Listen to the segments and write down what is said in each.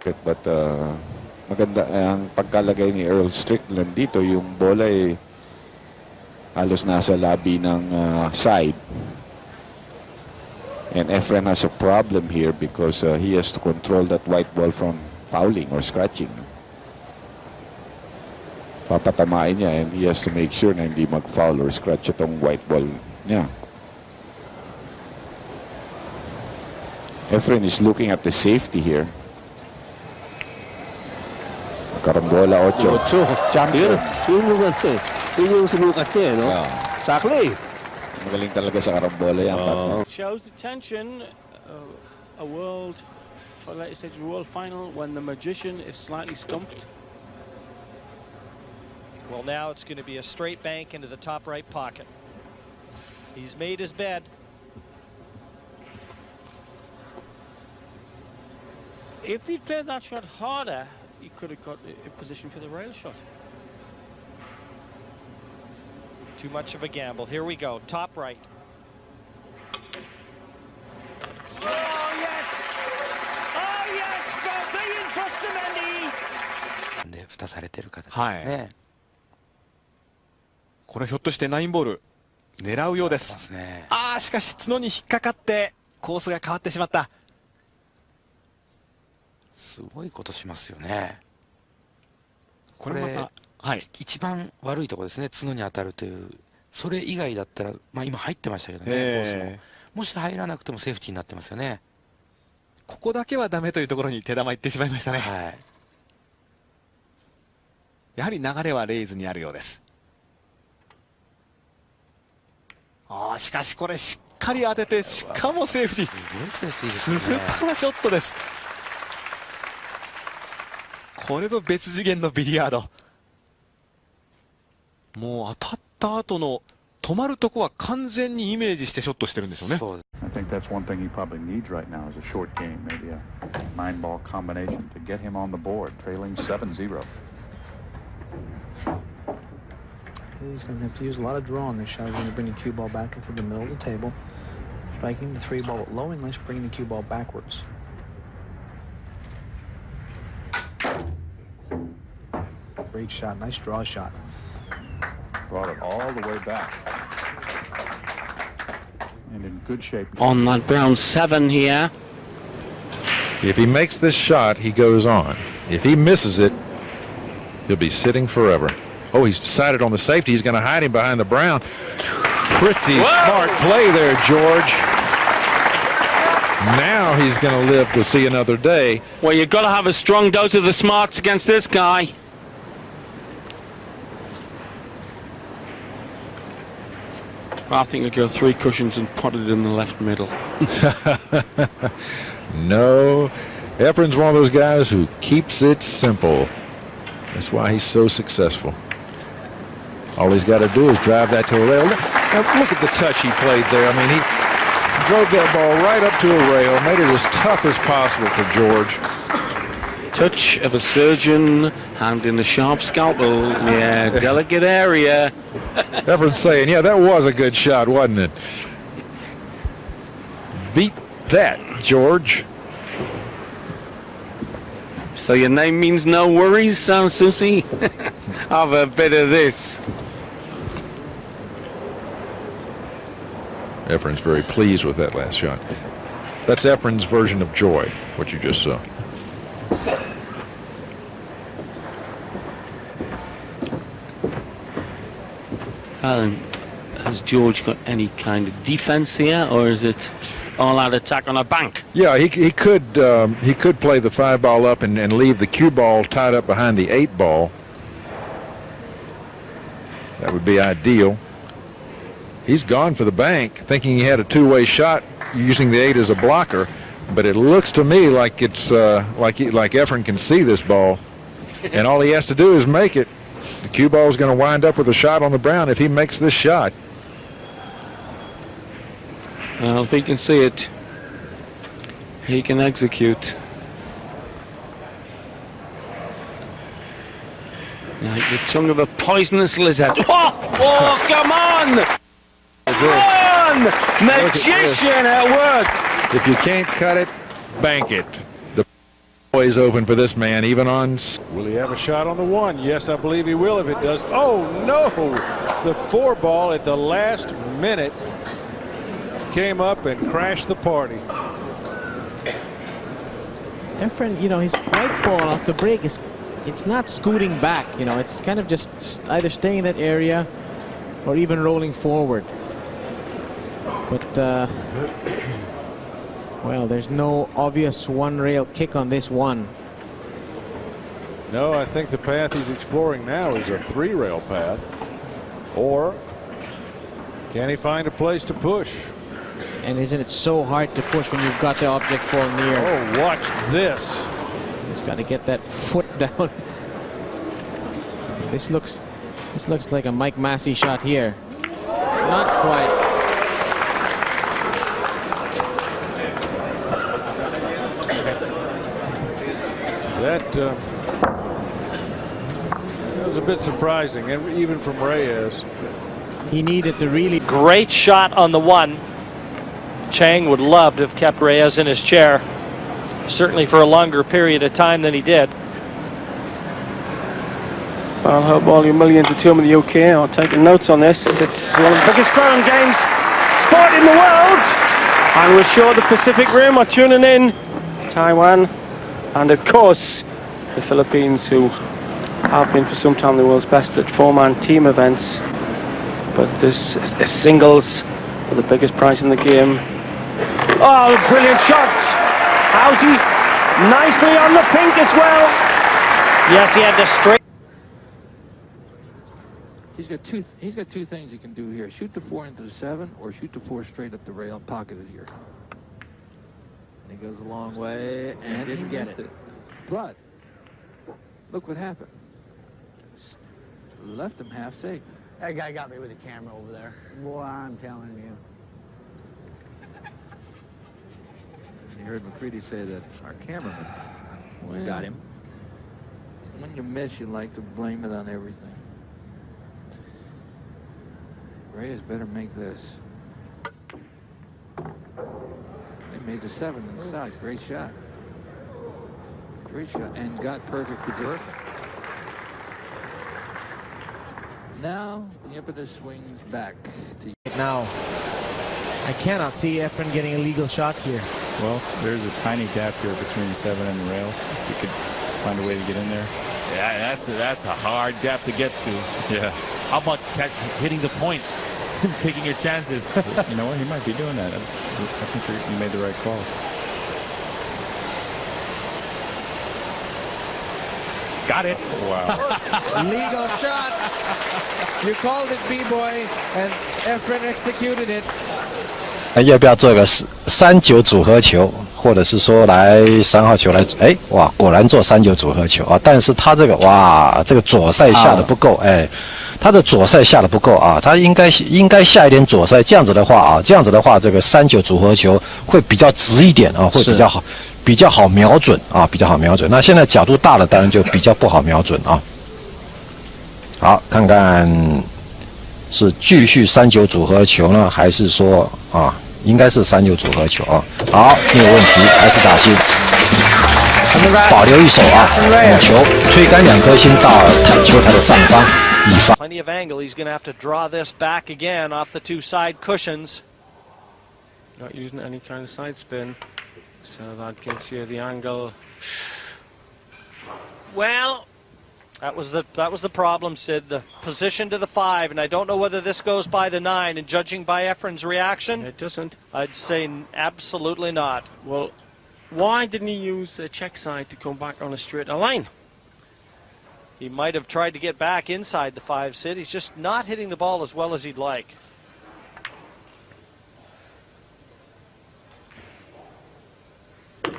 market, but maganda ang pagkalagay ni Earl Strickland dito. Yung bola ay halos nasa labi ng side. And Efren has a problem here because he has to control that white ball from fouling or scratching. Papatamain niya and he has to make sure na hindi mag-foul or scratch itong white ball niya. Efren is looking at the safety here. Karambola 8. Champion. Yung sinukat niya, no? Exactly. Magaling talaga sa karambola yan. Shows the tension. A world, for latest stage world final, when the magician is slightly stumped. Well, now it's going to be a straight bank into the top right pocket. He's made his bed. If he'd played that shot harder, he could have got a position for the rail shot. Too much of a gamble. Here we go. Top right. Oh, yes! Oh, yes! Brilliant Bustamante! で蓋されてる形ですね。これひょっとして9ボール狙うようです。ああ、しかし角に引っかかってコースが変わってしまった。すごいことしますよね。これまた、はい、一番悪いところですね。角に当たるという。それ以外だったら、まあ今入ってましたけどね。コースももし入らなくてもセーフティーになってますよね。ここだけはダメというところに手玉いってしまいましたね。はい。やはり流れはレイズにあるようです。ああ、しかしこれしっかり当てて、しかもセーフティー。すごいセーフティーですスーパーショットです。これぞ別次元のビリヤード。もう当たった後の止まるとこは完全にイメージしてショットしてるんでしょうね。I think that's one thing he probably needs right now is a short game, maybe a 9-ball combination to get him on the board, trailing 7-0. He's going to have to use a lot of draw on this shot. He's going to bring the cue ball back into the middle of the table, striking the 3-ball at low English, bringing the cue ball backwards. Great shot, nice draw shot. Brought it all the way back. And in good shape. On that brown 7 here. If he makes this shot, he goes on. If he misses it, he'll be sitting forever. Oh, he's decided on the safety. He's going to hide him behind the brown. Pretty smart play there, George. Now he's going to live to see another day. Well, you've got to have a strong dose of the smarts against this guy. I think we'll go 3 cushions and pot it in the left middle. No, Efren's one of those guys who keeps it simple. That's why he's so successful. All he's got to do is drive that to a rail. Now look at the touch he played there. I mean, he drove that ball right up to a rail, made it as tough as possible for George. Touch of a surgeon, hand in a sharp scalpel. Yeah, delicate area. Efren's saying, yeah, that was a good shot, wasn't it? Beat that, George. So your name means no worries, Susie? Have a bit of this. Efren's very pleased with that last shot. That's Efren's version of joy, what you just saw. Alan, has George got any kind of defense here, or is it all-out attack on a bank? Yeah, he could play the 5-ball up and leave the cue ball tied up behind the 8-ball. That would be ideal. He's gone for the bank, thinking he had a two-way shot using the 8 as a blocker, but it looks to me like it's like Efren can see this ball, and all he has to do is make it. The cue ball is going to wind up with a shot on the brown if he makes this shot. Well, if he can see it, he can execute. Like the tongue of a poisonous lizard. Oh, come on! Come on! Magician at work! If you can't cut it, bank it. Always open for this man, even on. Will he have a shot on the one? Yes, I believe he will if it does. Oh, no! The 4 ball at the last minute came up and crashed the party. Efren, you know, his right ball off the break it's not scooting back, you know, it's kind of just either staying in that area or even rolling forward. But well, there's no obvious one-rail kick on this one. No, I think the path he's exploring now is a 3-rail path. Or can he find a place to push? And isn't it so hard to push when you've got the object fall near? Oh, watch this. He's got to get that foot down. This looks like a Mike Massey shot here. Not quite. That was a bit surprising, and even from Reyes. He needed to really. Great shot on the one. Chang would love to have kept Reyes in his chair, certainly for a longer period of time than he did. I hope all you millions at home in the UK are taking notes on this. It's one of the biggest Crown Games sport in the world, and we're sure the Pacific Rim are tuning in. Taiwan, and of course the Philippines, who have been for some time the world's best at 4-man team events. But this is singles for the biggest prize in the game. Oh, brilliant shot! Housie nicely on the pink as well. Yes, he had the straight. He's got two things he can do here: shoot the 4 into the 7, or shoot the 4 straight up the rail, pocketed here. And he goes a long way, and didn't get it. But look what happened. Left him half safe. That guy got me with the camera over there. Boy, I'm telling you. You heard McCready say that our cameraman got him. When you miss, you like to blame it on everything. Reyes better make this. They made the 7 inside. Great shot. Great shot. And got perfect position. Now the impetus swings back to you. Now, I cannot see Efren getting a legal shot here. Well, there's a tiny gap here between the 7 and the rail. If you could find a way to get in there. Yeah, that's a hard gap to get to. Yeah. How about hitting the point, taking your chances? You know what? He might be doing that. I think you made the right call. Got it. Wow. Legal shot. You called it, B-boy, and Efren executed it. 要不要做个3-9组合球，或者是说来3号球来？哎，哇，果然做3-9组合球啊！但是他这个哇，这个左塞下的不够，哎，他的左塞下的不够啊，他应该下一点左塞，这样子的话，这个3-9组合球会比较直一点啊，会比较好瞄准啊，比较好瞄准。那现在角度大了，当然就比较不好瞄准啊。好，看看是继续3-9组合球呢，还是说啊？ 应该是3-9组合球啊，好，没有问题，还是打进，保留一手啊，母球吹干2颗星到球台的上方，以防。Plenty of angle. He's going to have to draw this back again off the 2 side cushions. Not using any kind of side spin, so that gives you the angle. Well, that was the problem, Sid. The position to the 5, and I don't know whether this goes by the 9. And judging by Efren's reaction, it doesn't. I'd say absolutely not. Well, why didn't he use the check side to come back on a straighter line? He might have tried to get back inside the 5, Sid. He's just not hitting the ball as well as he'd like.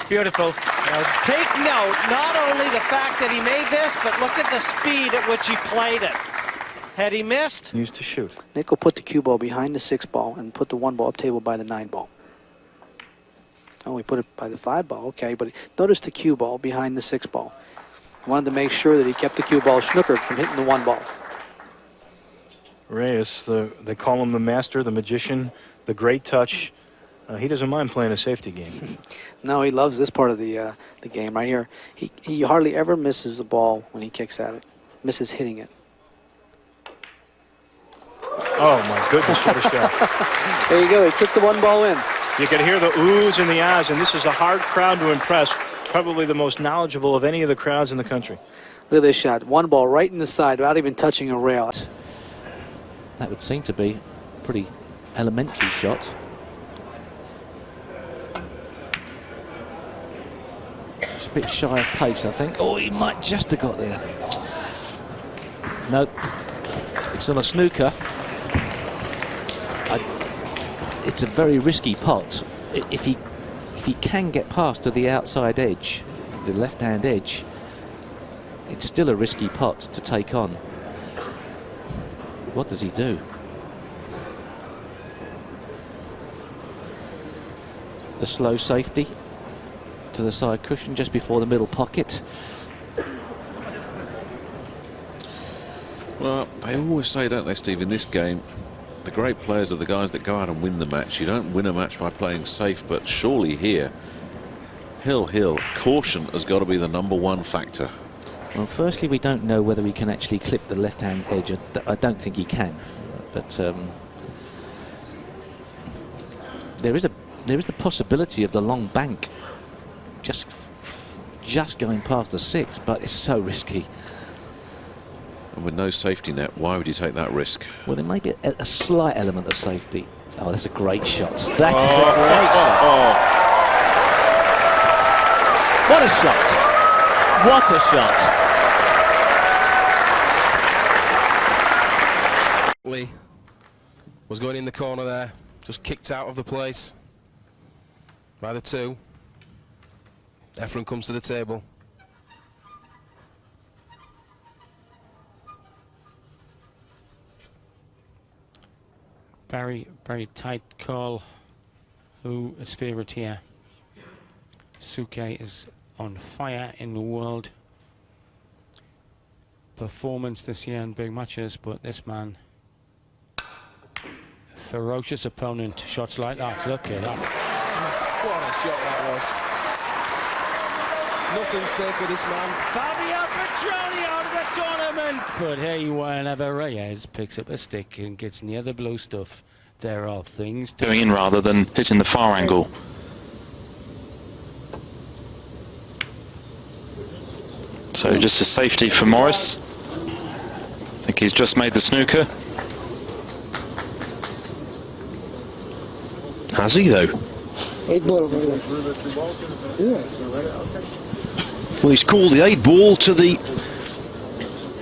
Beautiful. Now, take note, not only the fact that he made this, but look at the speed at which he played it. Had he missed? Used to shoot. Nick will put the cue ball behind the 6 ball and put the 1 ball up table by the 9 ball. Oh, we put it by the 5 ball, okay, but notice the cue ball behind the 6 ball. He wanted to make sure that he kept the cue ball snookered from hitting the 1 ball. Reyes, they call him the master, the magician, the great touch. He doesn't mind playing a safety game. No, he loves this part of the game right here. He hardly ever misses the ball when he kicks at it. Misses hitting it. Oh my goodness, what a shot. There you go, he kicked the one ball in. You can hear the oohs and the ahs, and this is a hard crowd to impress. Probably the most knowledgeable of any of the crowds in the country. Look at this shot. One ball right in the side without even touching a rail. That would seem to be a pretty elementary shot. It's a bit shy of pace, I think. Oh, he might just have got there. Nope. It's on a snooker. It's a very risky pot. If he can get past to the outside edge, the left-hand edge, it's still a risky pot to take on. What does he do? The slow safety to the side cushion just before the middle pocket. Well, they always say, don't they, Steve, in this game, the great players are the guys that go out and win the match. You don't win a match by playing safe, but surely here, Hill, caution has got to be the #1 factor. Well, firstly, we don't know whether he can actually clip the left-hand edge. I don't think he can, but there is the possibility of the long bank just going past the 6, but it's so risky. And with no safety net, why would you take that risk? Well, there may be a slight element of safety. Oh, that's a great shot. That is a great shot. What a shot. What a shot. Lee was going in the corner there, just kicked out of the place by the 2. Efren comes to the table. Very, very tight call. Who is favourite here? Suke is on fire in the world performance this year in big matches, but this man, ferocious opponent. Shots like that. Look at that. What a shot that was. Nothing said for this man. Fabio Petroni out of the tournament. But hey, whenever Reyes picks up a stick and gets near the blue stuff, there are things going in rather than hitting the far angle. So just a safety for Morris. I think he's just made the snooker. Has he though? Well, he's called the 8 ball to the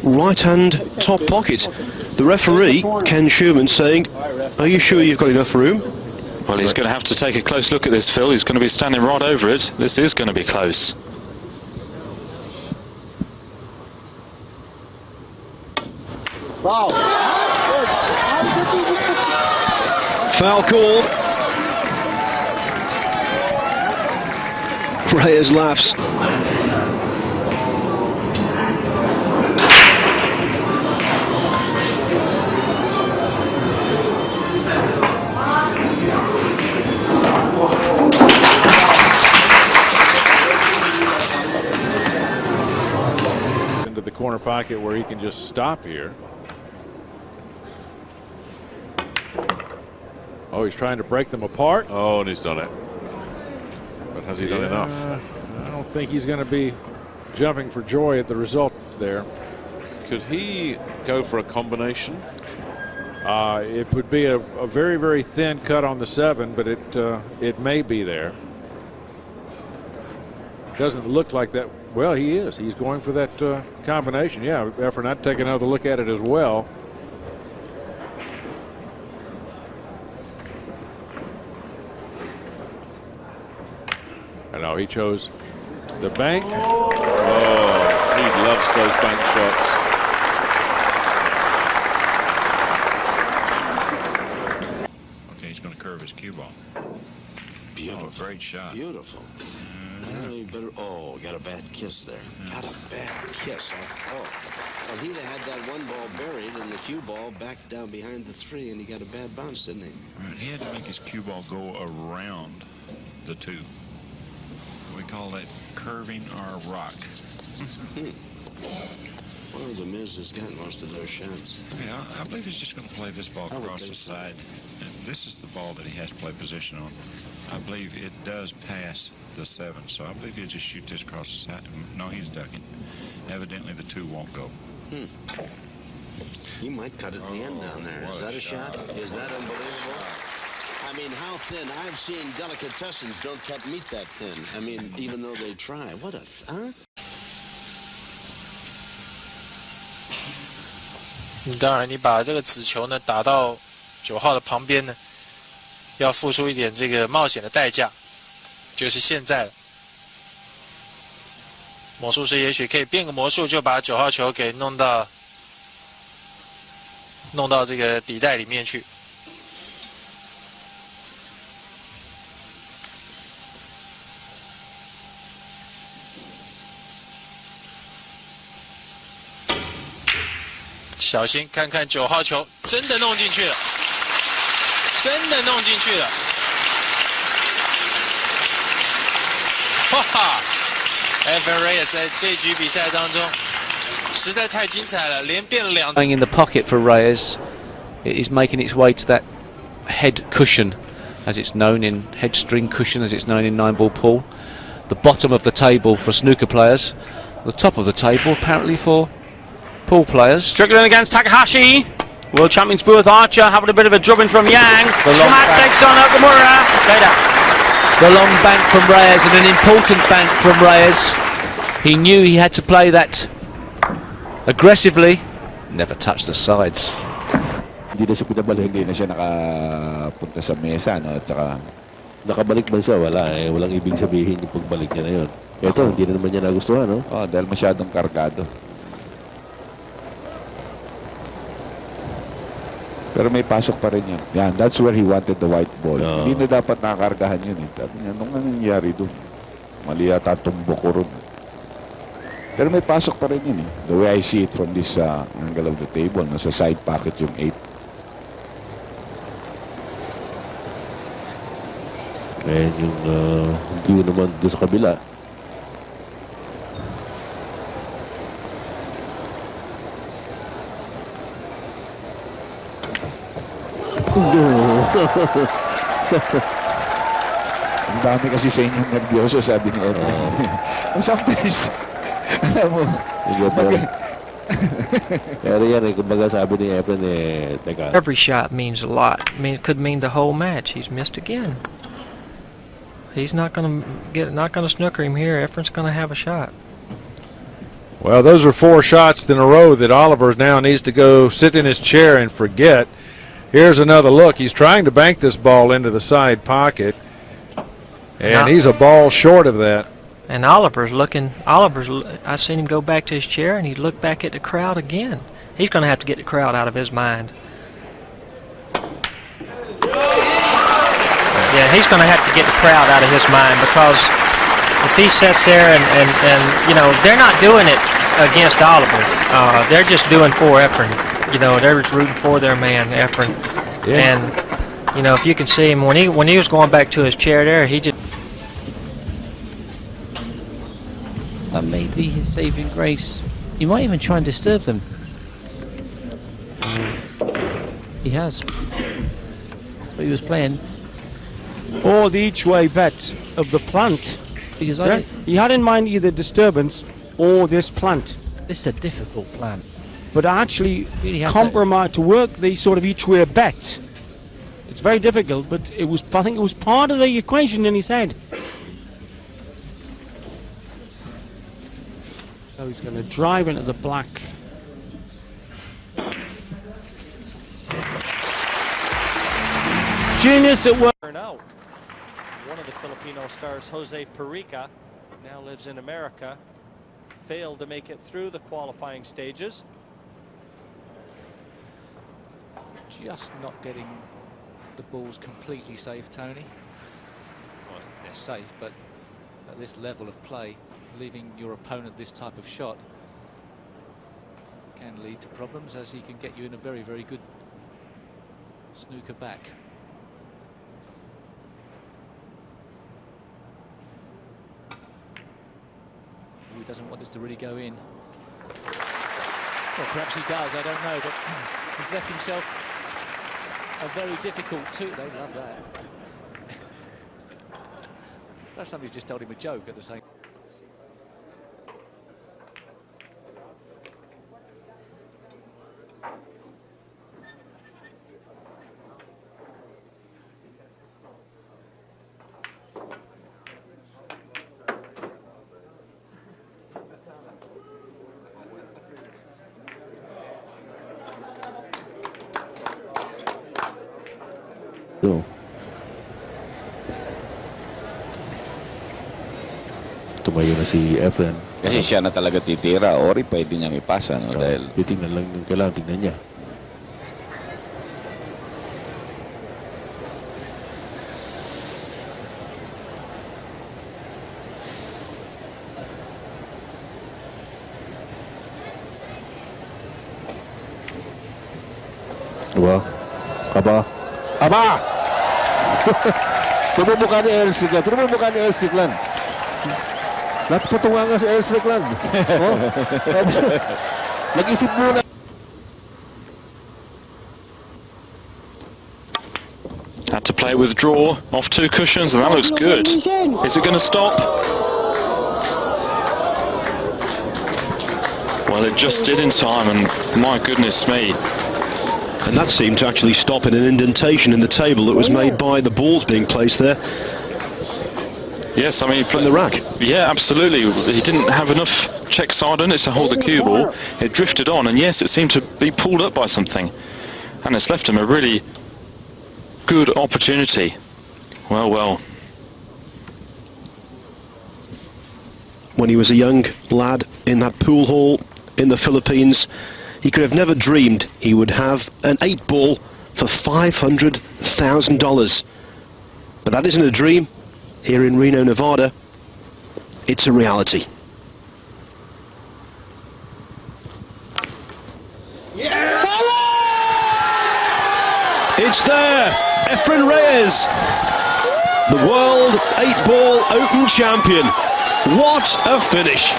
right hand top pocket. The referee, Ken Sherman, saying, are you sure you've got enough room? Well, he's going to have to take a close look at this, Phil. He's going to be standing right over it. This is going to be close. Foul. Foul call. Reyes laughs. Into the corner pocket where he can just stop here. Oh, he's trying to break them apart. Oh, and he's done it. But has he done enough? I don't think he's going to be jumping for joy at the result there. Could he go for a combination? It would be a very, very thin cut on the 7, but it may be there. Doesn't look like that. Well, he is. He's going for that combination. Yeah, Efren, I'd take another look at it as well. No, he chose the bank. Oh, he loves those bank shots. Okay, he's going to curve his cue ball. Beautiful. Oh, great shot. Beautiful. Oh, got a bad kiss there. Got a bad kiss. Well, he'd have had that one ball buried and the cue ball back down behind the 3, and he got a bad bounce, didn't he? Right, he had to make his cue ball go around the 2. We call that curving our rock. Well, the Miz has got most of those shots. Yeah, I believe he's just going to play this ball across the side. And this is the ball that he has to play position on. I believe it does pass the 7, so I believe he'll just shoot this across the side. No, he's ducking. Evidently, the 2 won't go. He might cut it in the end down there. Is that a shot? Is that unbelievable? I mean, how thin? I've seen delicatessens don't cut meat that thin. I mean, even though they try. What a... Huh? 当然，你把这个子球呢打到9号的旁边呢，要付出一点这个冒险的代价，就是现在了。魔术师也许可以变个魔术，就把9号球给弄到这个底袋里面去。小心，看看9号球真的弄进去了，真的弄进去了！哈哈 ，Efren Reyes 在这局比赛当中实在太精彩了，连变2。Going in the pocket for Reyes, it is making its way to that head cushion, as it's known in head string cushion, as it's known in 9-ball pool. The bottom of the table for snooker players, the top of the table apparently for pool players. Strickland against Takahashi. World champions Booth Archer having a bit of a drubbing from Yang. Schmack takes on Okamura. Later. The long bank from Reyes, and an important bank from Reyes. He knew he had to play that aggressively. Never touched the sides. Hindi na siya nakapunta sa mesa, no? At saka nakabalik ba siya? Wala eh. Walang ibig sabihin yung pagbalik niya na yun. Ito, hindi na naman niya nagustuhan, no? Dahil masyadong kargado. Pero may pasok pa rin yan. Yan, that's where he wanted the white ball. Hindi na dapat nakakargahan yun eh. Sabi niya, anong nangyari doon? Mali yata tumbok ko ron. Pero may pasok pa rin yun eh. The way I see it from this angle of the table, nasa side pocket yung 8. And yung view naman doon sa kabila. Ang dami kasi sa inyong nervyoso, sabi ni Efren. Sometimes, alam mo, pero yan eh, kumbaga sabi ni Efren eh, teka. Every shot means a lot. I mean, it could mean the whole match. He's missed again. He's not going to snooker him here. Efren's going to have a shot. Well, those are 4 shots in a row that Oliver now needs to go sit in his chair and forget. Here's another look. He's trying to bank this ball into the side pocket, and he's a ball short of that. And I've seen him go back to his chair, and he looked back at the crowd again. He's going to have to get the crowd out of his mind. Yeah, he's going to have to get the crowd out of his mind, because if he sits there and you know, they're not doing it against Oliver. They're just doing for Efren. You know, they're just rooting for their man, Efren. Yeah. And, you know, if you can see him, when he was going back to his chair there, he just... Maybe his saving grace. You might even try and disturb them. He has. But he was playing. Or the each-way bet of the plant. Because he had in mind either disturbance or this plant. This is a difficult plant. But actually compromise to work the sort of each-way bet. It's very difficult, but I think it was part of the equation in his head. So he's going to drive into the black. Genius at work. Out. One of the Filipino stars, Jose Perica, now lives in America, failed to make it through the qualifying stages. Just not getting the balls completely safe, Tony. Well, they're safe, but at this level of play, leaving your opponent this type of shot can lead to problems, as he can get you in a very, very good snooker back. He doesn't want this to really go in. Well, perhaps he does, I don't know, but he's left himself a very difficult two. They love that. Perhaps somebody's just told him a joke at the same. Tuh. Tumayo na si Efren. Kasi siya na talaga titira, Ori pwede niyang ipasa, no? Dahil titingnan lang yung kailangan tingnan niya. Aba. Aba. Aba! Tignan mo mukha ni El Strickland. Tignan mo mukha ni El Strickland. Napatunga nga si El Strickland. Oh? Nag-isip muna. Had to play with draw off 2 cushions, and that looks good. Is it going to stop? Well, it just did in time, and my goodness me. And that seemed to actually stop in an indentation in the table that was made by the balls being placed there. Yes, I mean, from the rack. Yeah, absolutely. He didn't have enough check side on it to hold the cue ball. It drifted on, and yes, it seemed to be pulled up by something. And it's left him a really good opportunity. Well, well. When he was a young lad in that pool hall in the Philippines, he could have never dreamed he would have an 8-ball for $500,000. But that isn't a dream. Here in Reno, Nevada, it's a reality. Yeah! It's there! Efren Reyes, the world 8-ball open champion. What a finish!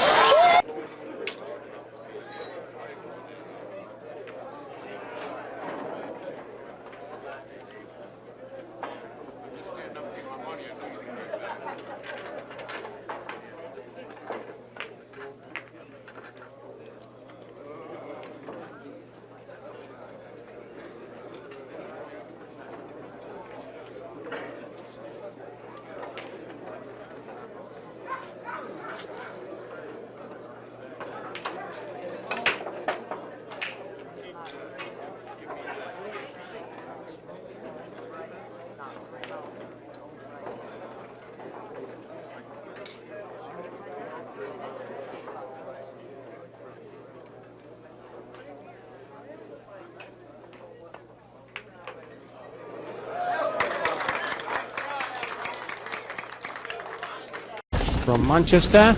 From Manchester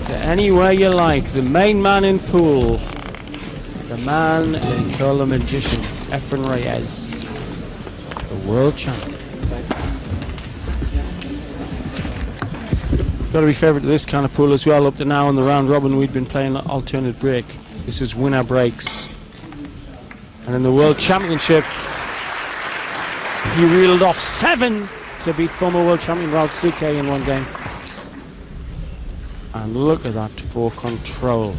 to anywhere you like, the main man in pool, the man they call the magician, Efren Reyes, the world champion. Got to be favourite to this kind of pool as well. Up to now in the round robin we've been playing alternate break. This is winner breaks. And in the World Championship he reeled off 7 to beat former world champion Ralph Suke in one game. And look at that for control.